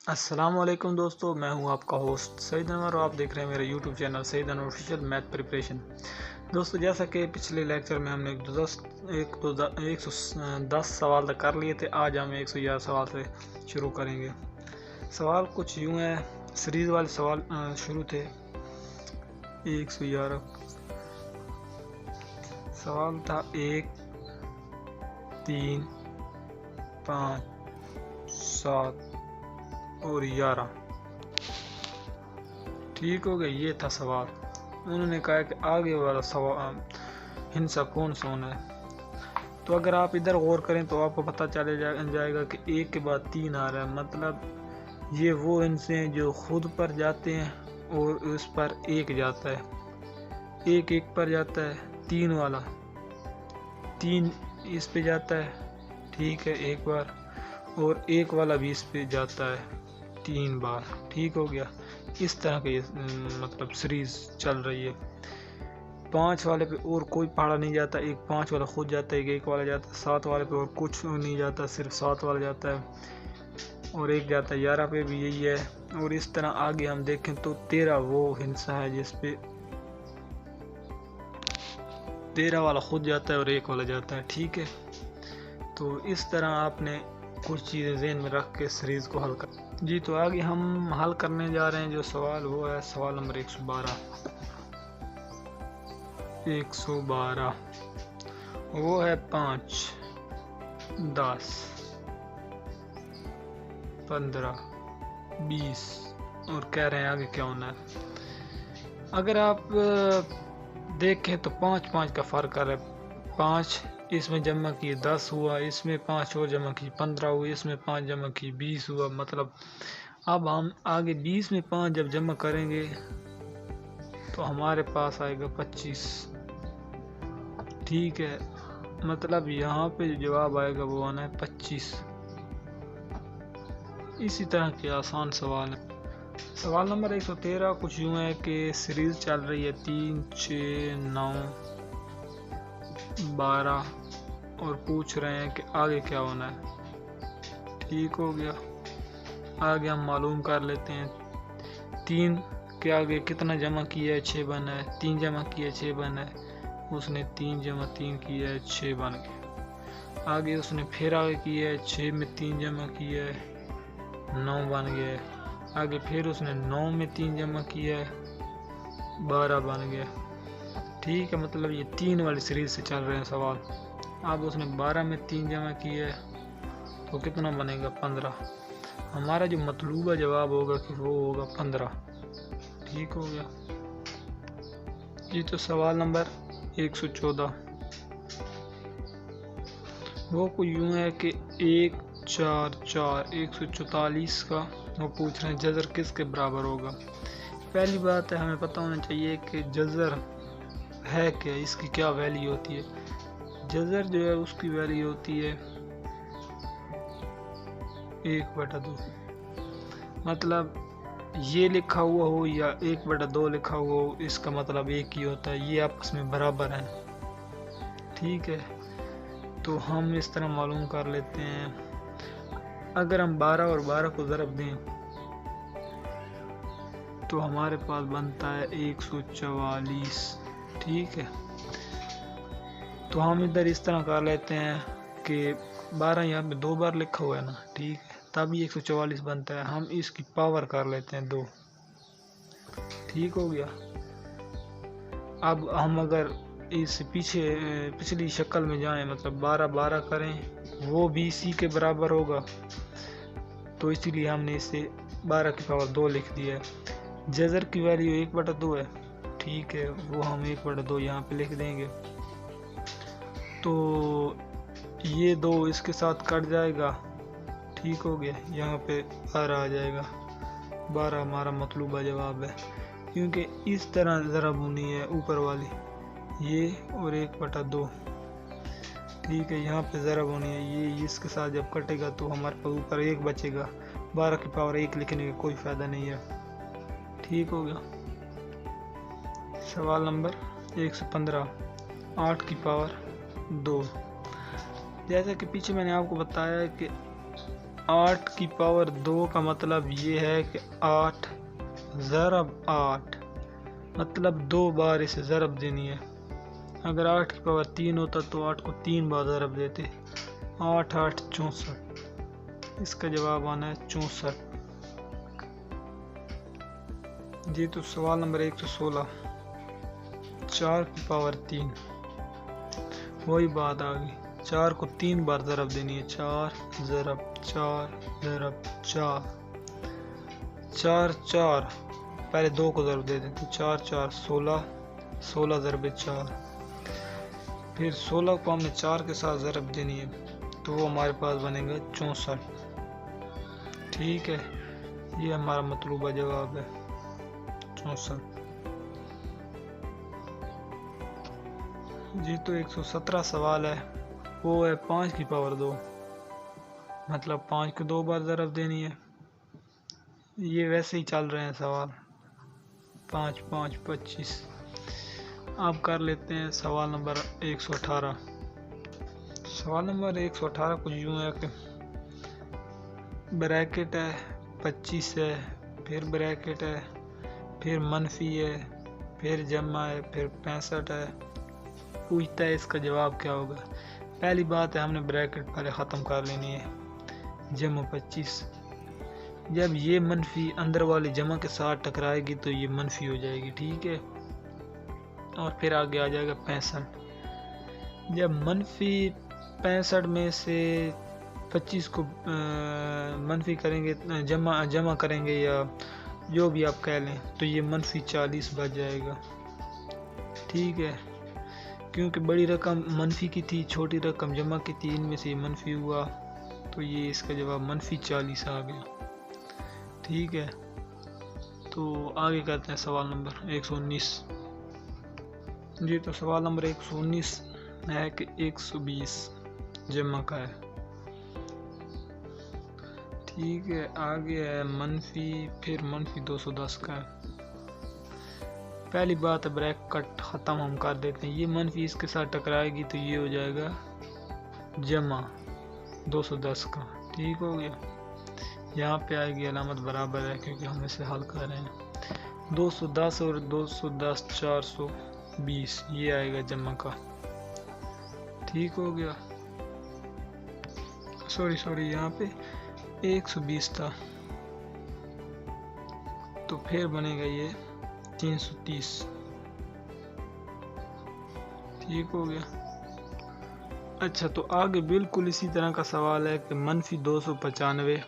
السلام علیکم دوستو، میں ہوں آپ کا ہوسٹ سعید انور اور آپ دیکھ رہے ہیں میرا یوٹیوب چینل سعید انور آفیشیل میتھ پریپریشن۔ دوستو جیسا کہ پچھلے لیکچر میں ہم نے 110 سوال تک کر لیے تھے، آج ہم 111 سوال سے شروع کریں گے۔ سوال کچھ یوں ہے، سیریز والے سوال شروع تھے۔ 111 سوال تھا 1 3 5 7 اور 11۔ ٹھیک ہو گیا، یہ تھا سوال۔ انہوں نے کہا کہ آگے والا سوال ہندسہ کون سا ہونا ہے؟ تو اگر آپ ادھر غور کریں تو آپ کو پتہ چلے جائے گا کہ 1 کے بعد 3 آ رہا ہے، مطلب یہ وہ ہندسے ہیں جو خود پر جاتے ہیں اور اس پر 1 جاتا ہے، 1 پر جاتا ہے۔ 3 والا 3 اس پہ جاتا ہے، ٹھیک ہے، 1 بار، اور 1 والا بھی اس پہ جاتا ہے 3 بار۔ ٹھیک ہو گیا، اس طرح کی مطلب سیریز چل رہی ہے۔ 5 والے پہ اور کوئی پہاڑا نہیں جاتا، 5 والا خود جاتا ہے، 1 والا جاتا ہے۔ 7 والے پہ اور کچھ نہیں جاتا، صرف 7 والا جاتا ہے اور 1 جاتا ہے۔ 11 پہ بھی یہی ہے، اور اس طرح آگے ہم دیکھیں تو 13 وہ ہندسہ ہے جس پہ 13 والا خود جاتا ہے اور 1 والا جاتا ہے۔ ٹھیک ہے، تو اس طرح آپ نے کچھ چیزیں ذہن میں رکھ کے سیریز کو حل کر جی۔ تو آگے ہم حل کرنے جا رہے ہیں جو سوال، وہ ہے سوال نمبر 112۔ وہ ہے 5 10 15 20 اور کہہ رہے ہیں آگے کیا ہونا ہے۔ اگر آپ دیکھیں تو 5 کا فرق کر رہے ہیں۔ 5 اس میں جمع کی 10 ہوا، اس میں 5 اور جمع کی 15 ہوئی، اس میں 5 جمع کی 20 ہوا۔ مطلب اب ہم آگے 20 میں 5 جب جمع کریں گے تو ہمارے پاس آئے گا 25۔ ٹھیک ہے، مطلب یہاں پہ جو جواب آئے گا وہ آنا ہے 25۔ اسی طرح کے آسان سوال ہیں۔ سوال نمبر 113 کچھ یوں ہے کہ سیریز چل رہی ہے 3 6 9 12 اور پوچھ رہے ہیں کہ آگے کیا ہونا ہے۔ ٹھیک ہو گیا، آگے ہم معلوم کر لیتے ہیں۔ 3 کے آگے کتنا جمع کیا ہے؟ 6 بنا ہے۔ 3 جمع کیا ہے 6 بنا ہے۔ اس نے 3 جمع 3 کیا ہے 6 بن گیا۔ آگے اس نے پھر آگے کیا ہے 6 میں 3 جمع کیا ہے 9 بن گیا ہے۔ آگے پھر اس نے 9 میں 3 جمع کیا ہے 12 بن گیا۔ ٹھیک ہے، مطلب یہ 3 والی سیریز سے چل رہے ہیں سوال۔ اب اس نے 12 میں 3 جمع کیا ہے تو کتنا بنے گا؟ 15۔ ہمارا جو مطلوبہ جواب ہوگا کہ وہ ہوگا 15۔ ٹھیک ہو گیا جی۔ تو سوال نمبر 114 وہ کوئی یوں ہے کہ 1 4 4 144 کا وہ پوچھ رہے ہیں جذر کس کے برابر ہوگا۔ پہلی بات ہے ہمیں پتہ ہونا چاہیے کہ جذر ہے کیا، اس کی کیا ویلیو ہوتی ہے۔ جذر جو ہے اس کی ویلیو ہوتی ہے 1/2۔ مطلب یہ لکھا ہوا ہو یا 1/2 لکھا ہوا ہو، اس کا مطلب ایک ہی ہوتا ہے، یہ آپس میں برابر ہیں۔ ٹھیک ہے، تو ہم اس طرح معلوم کر لیتے ہیں۔ اگر ہم 12 اور 12 کو ضرب دیں تو ہمارے پاس بنتا ہے 144۔ ٹھیک ہے، تو ہم ادھر اس طرح کر لیتے ہیں کہ 12 یہاں پہ 2 بار لکھا ہوا ہے نا، ٹھیک ہے، تب 144 بنتا ہے۔ ہم اس کی پاور کر لیتے ہیں 2۔ ٹھیک ہو گیا۔ اب ہم اگر اس پچھلی شکل میں جائیں، مطلب 12 12 کریں، وہ بھی اسی کے برابر ہوگا، تو اسی لیے ہم نے اسے 12 کی پاور 2 لکھ دیا ہے۔ جذر کی ویلیو 1/2 ہے، ٹھیک ہے، وہ ہم 1/2 یہاں پہ لکھ دیں گے۔ تو یہ 2 اس کے ساتھ کٹ جائے گا، ٹھیک ہو گیا، یہاں پہ 12 آ جائے گا۔ 12 ہمارا مطلوبہ جواب ہے، کیونکہ اس طرح ضرب ہونی ہے اوپر والی، یہ اور 1/2۔ ٹھیک ہے، یہاں پہ ضرب ہونی ہے، یہ اس کے ساتھ جب کٹے گا تو ہمارے پاس اوپر 1 بچے گا۔ 12 کی پاور 1 لکھنے کا کوئی فائدہ نہیں ہے۔ ٹھیک ہو گیا۔ سوال نمبر 115 8 کی پاور 2۔ جیسا کہ پیچھے میں نے آپ کو بتایا کہ 8 की पावर 2 का मतलब ये है कि 8 ज़रब 8, मतलब 2 बार इसे ज़रब देनी है। अगर 8 की पावर 3 होता तो 8 को 3 बार ज़रब देते। 8 8 64, इसका जवाब आना है 64। जी तो सवाल नंबर 116, 4 की पावर 3, वही बात आ गई, 4 को 3 बार ज़रब देनी है। 4 ज़रब 4 ज़रब 4, 4 4, पहले 2 को ज़रब दे देते, 4 4 16, 16 ज़रब 4, फिर 16 को हमें 4 के साथ ज़रब देनी है तो वो हमारे पास बनेगा 64। ठीक है, ये हमारा मतलूबा जवाब है 64। जी तो 117 सवाल है, वो है 5 की पावर 2, मतलब 5 को 2 बार ज़रब देनी है। ये वैसे ही चल रहे हैं सवाल, 5 5 25। अब कर लेते हैं सवाल नंबर 118। सवाल नंबर 118 कुछ यूँ है कि ब्रैकेट है, 25 है, फिर ब्रैकेट है, फिर मनफी है, फिर जमा है, फिर 65 है। पूछता है इसका जवाब क्या होगा। पहली बात है हमने ब्रैकेट पहले ख़त्म कर लेनी है। जमा 25, जब ये मनफी अंदर वाली जमा के साथ टकराएगी तो ये मनफी हो जाएगी, ठीक है। और फिर आगे आ जाएगा 65। जब मनफी 65 में से 25 को मनफी करेंगे, जमा करेंगे या जो भी आप कह लें, तो ये मनफी 40 बच जाएगा, ठीक है। क्योंकि बड़ी रकम मनफी की थी, छोटी रकम जमा की थी, इनमें से मनफी हुआ तो ये इसका जवाब मनफी 40 आ गया, ठीक है। तो आगे करते हैं सवाल नंबर 119। जी तो सवाल नंबर 119 है कि 120 जमा का है, ठीक है। आगे है मनफी, फिर मनफी 210 का है। पहली बात है ब्रैकेट ख़त्म हम कर देते हैं, ये मनफी इसके साथ टकराएगी तो ये हो जाएगा जमा 210 का, ठीक हो गया। यहाँ पे आएगी अलामत बराबर है क्योंकि हम इसे हल कर रहे हैं। 210 और 210 420, ये आएगा जमा का, ठीक हो गया। सॉरी यहाँ पे 120 था तो फिर बनेगा ये 330, ठीक हो गया। अच्छा तो आगे बिल्कुल इसी तरह का सवाल है कि मनफी 295,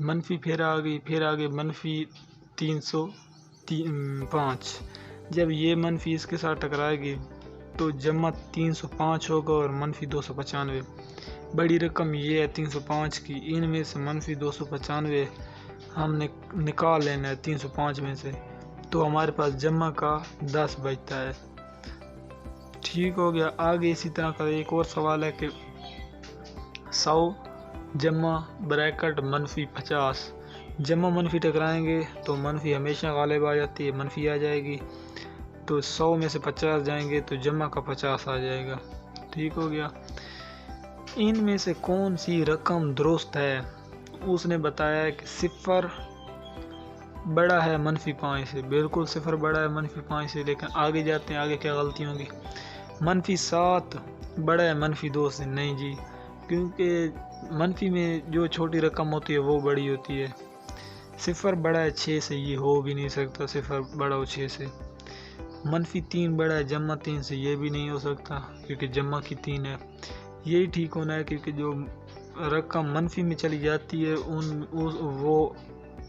मनफी फिर आ गई, फिर आगे मनफी 305। जब ये मनफी इसके साथ टकराएगी तो जमा 305 होगा और मनफी 295। बड़ी रकम ये है 305 की, इनमें से मनफी 295 हमने निकाल लेना है 305 में से, तो हमारे पास जमा का 10 बचता है, ठीक हो गया। आगे इसी तरह का एक और सवाल है कि 100 जमा ब्रैकेट मनफी 50, जमा मनफी टकराएंगे तो मनफी हमेशा गालिब आ जाती है, मनफी आ जाएगी, तो 100 में से 50 जाएंगे तो जमा का 50 आ जाएगा, ठीक हो गया। इनमें से कौन सी रकम दुरुस्त है, उसने बताया कि 0 बड़ा है मनफी 5 से, बिल्कुल 0 बड़ा है मनफी 5 से, लेकिन आगे जाते हैं, आगे क्या गलती होंगी। मनफी 7 बड़ा है मनफी 2 से, नहीं जी, क्योंकि मनफी में जो छोटी रकम होती है वो बड़ी होती है। 0 बड़ा है 6 से, ये हो भी नहीं सकता 0 बड़ा हो 6 से। मनफी 3 बड़ा है जमा 3 से, ये भी नहीं हो सकता क्योंकि जमा की 3 है। यही ठीक होना है क्योंकि जो रकम मनफी में चली जाती है वो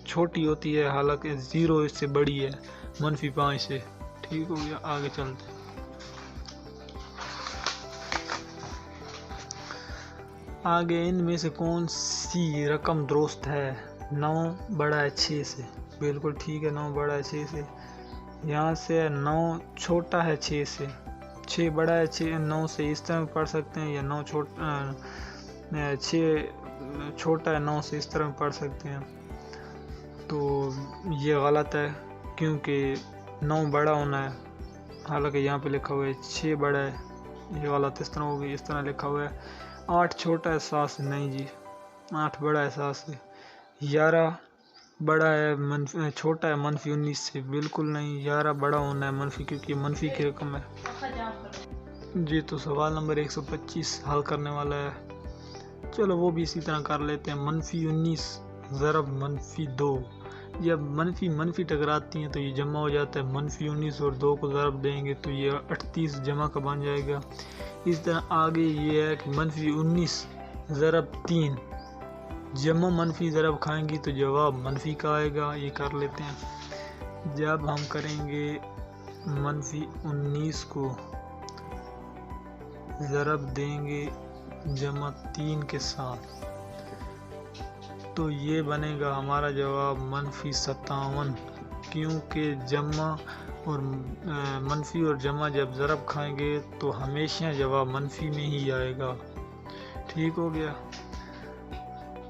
छोटी होती है, हालांकि 0 इससे बड़ी है मनफी 5 से, ठीक हो गया। आगे चलते हैं। आगे इनमें से कौन सी रकम दुरुस्त है। 9 बड़ा है 6 से, बिल्कुल ठीक है, 9 बड़ा है 6 से। यहाँ से 9 छोटा है 6 से, 6 बड़ा है 9 से, इस तरह पढ़ सकते हैं, या 9 6 छोटा है 9 से, इस तरह पढ़ सकते हैं। तो ये गलत है क्योंकि 9 बड़ा होना है, हालांकि यहाँ पे लिखा हुआ है 6 बड़ा है, ये गलत इस तरह होगी, इस तरह लिखा हुआ है। 8 छोटा है 7 से, नहीं जी, 8 बड़ा है 7 से, 11 बड़ा है छोटा है मनफी 19 से, बिल्कुल नहीं, 11 बड़ा होना है मनफी, क्योंकि मनफी की रकम है जी। तो सवाल नंबर 125 हल करने वाला है, चलो वो भी इसी तरह कर लेते हैं। मनफी 19 ज़रब मनफी 2, जब मनफी मनफी टकराती हैं तो ये जमा हो जाता है, मनफी 19 और 2 को ज़रब देंगे तो ये 38 जमा का बन जाएगा। इस तरह आगे ये है कि मनफी 19 ज़रब 3, जमा मनफी ज़रब खाएंगी तो जवाब मनफी का आएगा। ये कर लेते हैं। जब हम करेंगे मनफी 19 को ज़रब देंगे जमा 3 के साथ तो ये बनेगा हमारा जवाब मनफी 57, क्योंकि जमा और मनफी और जमा जब ज़रब खाएंगे तो हमेशा जवाब मनफी में ही आएगा। ठीक हो गया।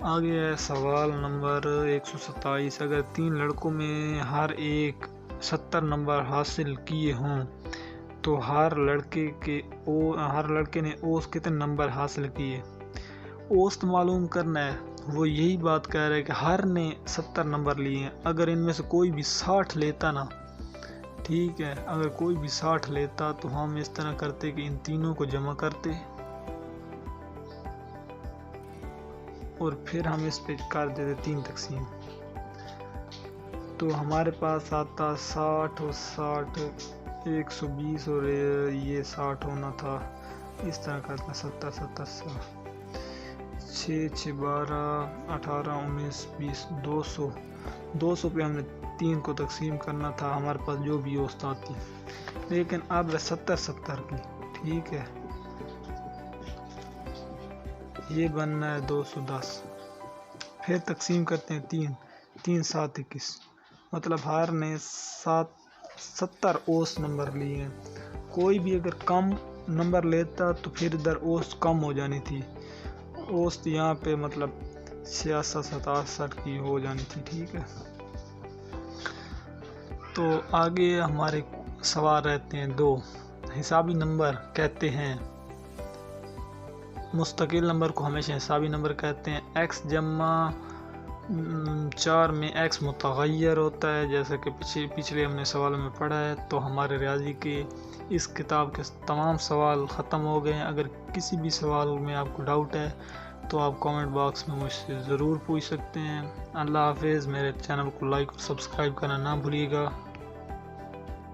आगे है सवाल नंबर 127, अगर 3 लड़कों में हर एक 70 नंबर हासिल किए हों तो हर लड़के ने औसत कितने नंबर हासिल किए। औसत मालूम करना है, वो यही बात कह रहा है कि हर ने 70 नंबर लिए हैं। अगर इनमें से कोई भी 60 लेता ना, ठीक है, अगर कोई भी 60 लेता तो हम इस तरह करते कि इन तीनों को जमा करते और फिर हम इस पे कर देते 3 तकसीम, तो हमारे पास आता 60 और 60 120 और ये 60 होना था। इस तरह करता 70 70 6 6 12 18 19 20 200 पे हमने 3 को तकसीम करना था, हमारे पास जो भी औसत आती, लेकिन अब 70 70 की, ठीक है, ये बनना है 210। फिर तकसीम करते हैं 3 3 7 21, मतलब हर ने 70 औसत नंबर लिए हैं। कोई भी अगर कम नंबर लेता तो फिर इधर औसत कम हो जानी थी, औसत यहाँ पे मतलब 66 67 की हो जानी थी, ठीक है। तो आगे हमारे सवाल रहते हैं 2, हिसाबी नंबर कहते हैं, मुस्तकिल नंबर को हमेशा हिसाबी नंबर कहते हैं। x जमा 4 में x मुतग़य्यर होता है, जैसा कि पिछले हमने सवालों में पढ़ा है। तो हमारे रियाजी के इस किताब के तमाम सवाल ख़त्म हो गए हैं। अगर किसी भी सवाल में आपको डाउट है तो आप कमेंट बॉक्स में मुझसे ज़रूर पूछ सकते हैं। अल्लाह हाफ़िज़। मेरे चैनल को लाइक और सब्सक्राइब करना ना भूलिएगा।